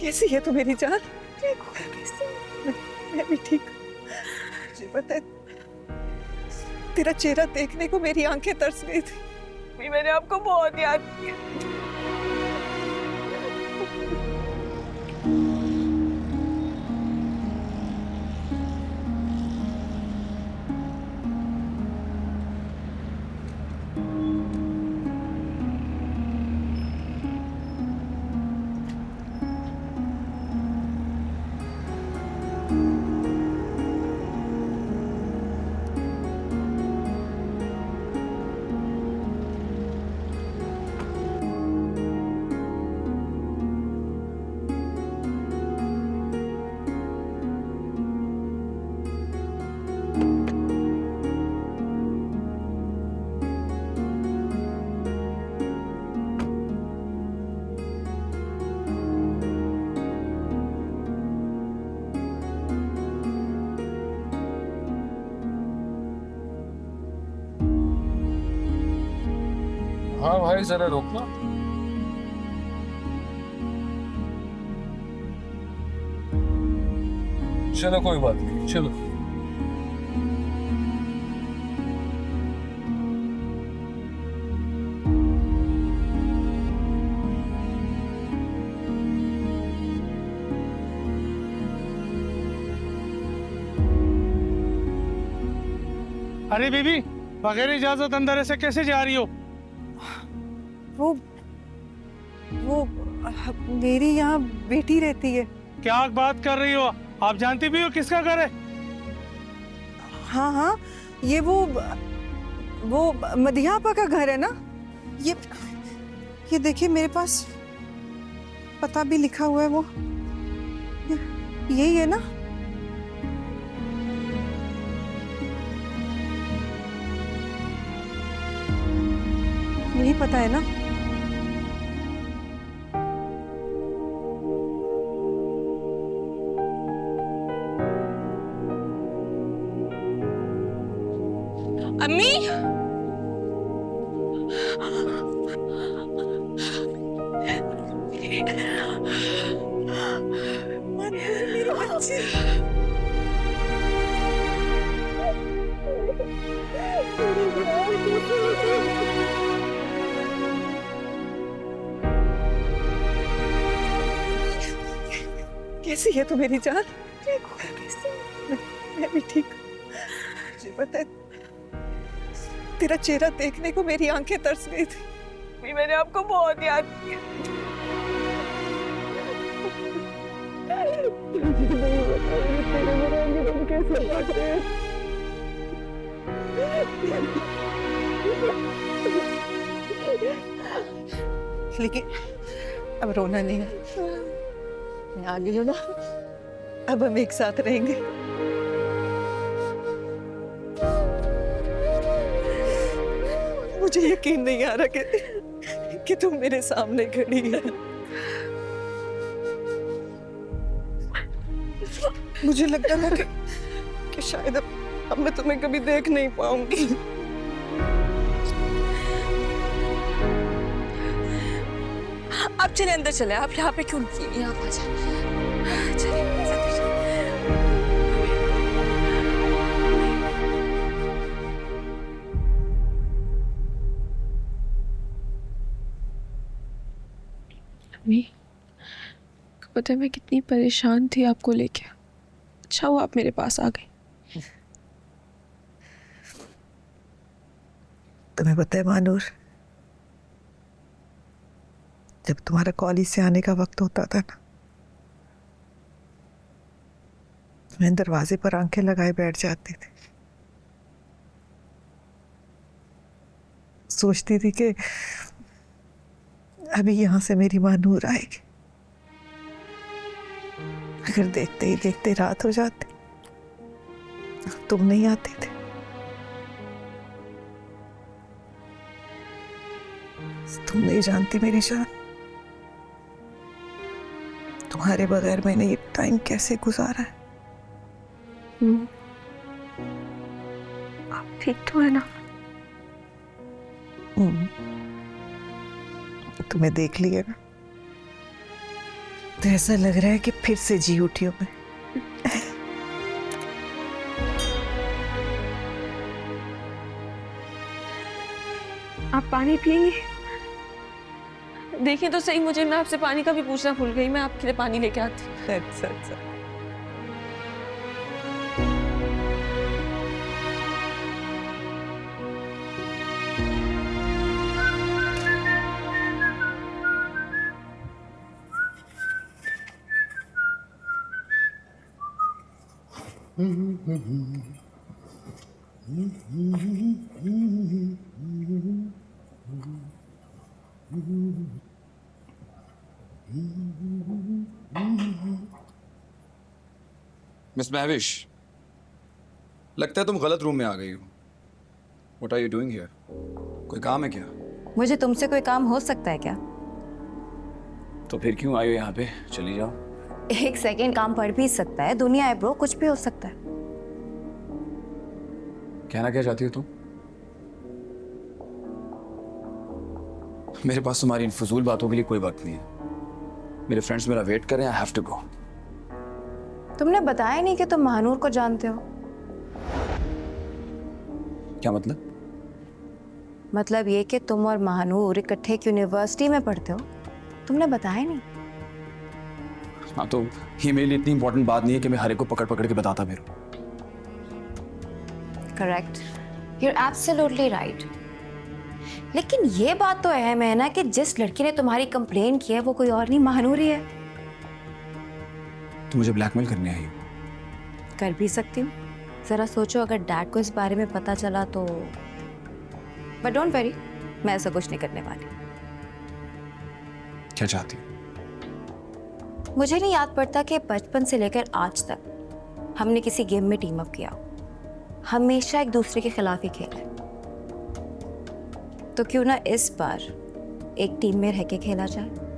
कैसी है तू मेरी जान? ठीक हो कैसे? मैं भी ठीक हूँ। मुझे पता है तेरा चेहरा देखने को मेरी आंखें तरस गई थी। मैंने आपको बहुत याद किया। हाँ भाई जरा रोकना। चलो कोई बात नहीं, चलो। अरे बीबी, बगैर इजाजत अंदर ऐसे कैसे जा रही हो? वो मेरी यहाँ बेटी रहती है। क्या बात कर रही हो? आप जानती भी हो किसका घर है? हाँ हाँ, ये वो मदिहा आपा का घर है ना। ये देखिए मेरे पास पता भी लिखा हुआ है। वो यही है ना? यही पता है ना? अम्मी, मेरी बच्ची। कैसी है तू मेरी जान? ठीक हो कैसे? मैं भी ठीक हूँ। मुझे पता है तेरा चेहरा देखने को मेरी आंखें तरस गई थी। मैंने आपको बहुत याद किया। मुझे नहीं पता तेरे बिना हम कैसे बांटे। लेकिन अब रोना नहीं है। मैं आ गई हूँ ना, अब हम एक साथ रहेंगे। मुझे यकीन नहीं आ रहा कि तुम मेरे सामने खड़ी है। मुझे लगता था कि शायद अब मैं तुम्हें कभी देख नहीं पाऊंगी। आप चले अंदर चले। आप यहाँ पे क्यों रुकी? यहाँ आ जाए। चलिए अंदर चलिए। अम्मी, पता है मैं कितनी परेशान थी आपको लेके। अच्छा हुआ आप मेरे पास आ गई। तुम्हें पता है मानूर, जब तुम्हारा कॉलेज से आने का वक्त होता था ना, मैं दरवाजे पर आंखें लगाए बैठ जाती थी। सोचती थी कि अभी यहां से मेरी माँ नूर आएगी। अगर देखते ही देखते रात हो जाती, तुम नहीं आते थे। तुम नहीं जानती मेरी जान, तुम्हारे बगैर मैंने ये टाइम कैसे गुजारा है। आप ठीक तो है ना? तुम्हें देख लिया ना, तो ऐसा लग रहा है कि फिर से जी उठी हूँ मैं। आप पानी पियेंगे? देखिए तो सही, मुझे मैं आपसे पानी का भी पूछना भूल गई। मैं आपके लिए पानी लेके आती हूँ। अच्छा अच्छा। मिस महविश, लगता है तुम गलत रूम में आ गई हो। What are you doing here? कोई काम है क्या? मुझे तुमसे कोई काम हो सकता है क्या? तो फिर क्यों आई हो यहाँ पे? चली जाओ। एक सेकेंड काम पड़ भी सकता है, दुनिया है ब्रो, कुछ भी हो सकता है। कहना क्या चाहती हो तुम? मेरे पास तुम्हारी इन फजूल बातों के लिए कोई वक्त नहीं है। मेरे फ्रेंड्स मेरा वेट कर रहे हैं, आई हैव टू गो। तुमने बताया नहीं कि तुम महानूर को जानते हो। क्या मतलब? मतलब ये कि तुम और महानूर इकट्ठे एक यूनिवर्सिटी में पढ़ते हो। तुमने बताया नहीं। हाँ, तो ये मेरे लिए इतनी इंपॉर्टेंट बात नहीं है कि मैं हर एक को पकड़ पकड़ के बताता फिर। Correct, you are absolutely right. लेकिन ये बात तो अहम है ना कि जिस लड़की ने तुम्हारी कंप्लेन की है वो कोई और नहीं, महानूर ही है। तो मुझे ब्लैकमेल करने आई हो? कर भी सकती हूँ। जरा सोचो, अगर डैड को इस बारे में पता चला तो। बट डोंट वरी, मैं ऐसा कुछ नहीं करने वाली। क्या चाहती हो? मुझे नहीं याद पड़ता कि बचपन से लेकर आज तक हमने किसी गेम में टीम अप किया हो। हमेशा एक दूसरे के खिलाफ ही खेला है। तो क्यों ना इस बार एक टीम में रह के खेला जाए।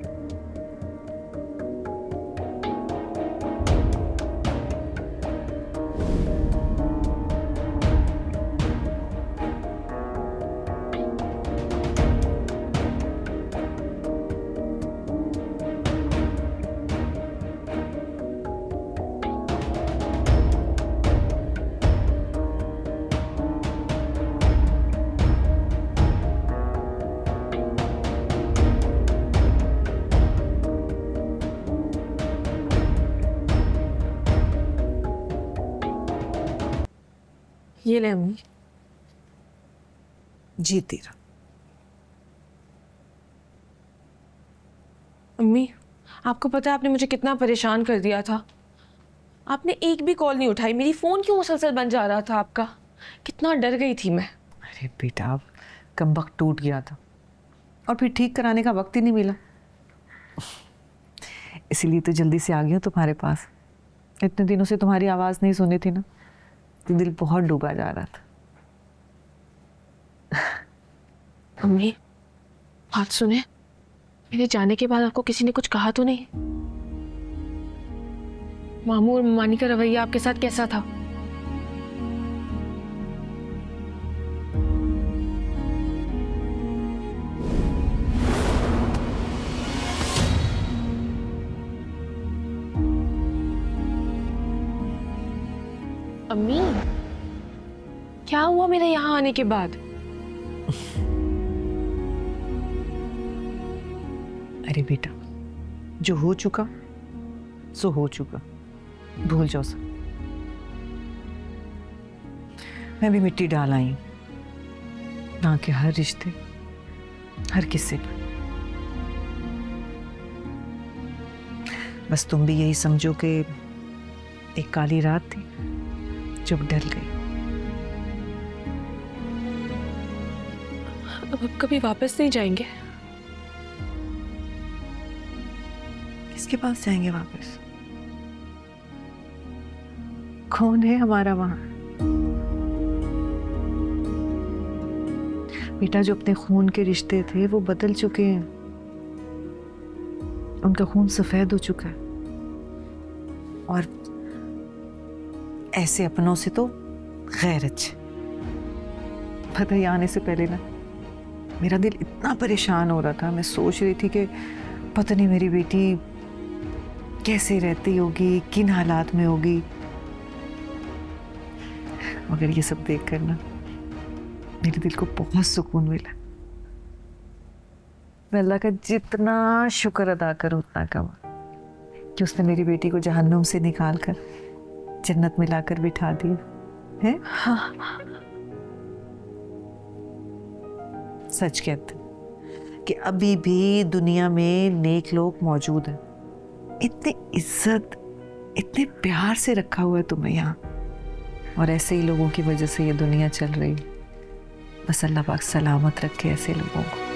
ये ले अम्मी। जी तेरा। अम्मी, आपको पता है आपने मुझे कितना परेशान कर दिया था। आपने एक भी कॉल नहीं उठाई। मेरी फ़ोन क्यों मुसलसल बन जा रहा था आपका? कितना डर गई थी मैं। अरे बेटा, कम वक्त टूट गया था और फिर ठीक कराने का वक्त ही नहीं मिला, इसीलिए तो जल्दी से आ गई हूँ तुम्हारे पास। इतने दिनों से तुम्हारी आवाज़ नहीं सुनी थी ना, तो दिल बहुत डूबा जा रहा था। अम्मी, बात सुने, मेरे जाने के बाद आपको किसी ने कुछ कहा तो नहीं? मामू और मानी का रवैया आपके साथ कैसा था? अम्मी, क्या हुआ मेरे यहाँ आने के बाद? अरे बेटा, जो हो चुका सो हो चुका, भूल जाओ सब। मैं भी मिट्टी डाल आई हूं ना के हर रिश्ते, हर किस्से पर। बस तुम भी यही समझो कि एक काली रात थी जब ढल गई। अब कभी वापस नहीं जाएंगे? किसके पास जाएंगे वापस? कौन है हमारा वहां? बेटा, जो अपने खून के रिश्ते थे वो बदल चुके हैं। उनका खून सफेद हो चुका है और ऐसे अपनों से तो गैर अच्छे। पता ही आने से पहले ना मेरा दिल इतना परेशान हो रहा था। मैं सोच रही थी कि पता नहीं मेरी बेटी कैसे रहती होगी, किन हालात में होगी। मगर ये सब देख कर ना मेरे दिल को बहुत सुकून मिला। मैं अल्लाह का जितना शुक्र अदा करूं उतना कम कि उसने मेरी बेटी को जहन्नुम से निकाल कर जन्नत में लाकर बिठा दिया है। हाँ। सच कहते कि अभी भी दुनिया में नेक लोग मौजूद हैं। इतनी इज्जत, इतने प्यार से रखा हुआ है तुम्हें यहाँ, और ऐसे ही लोगों की वजह से ये दुनिया चल रही है। बस अल्लाह पाक सलामत रखे ऐसे लोगों को।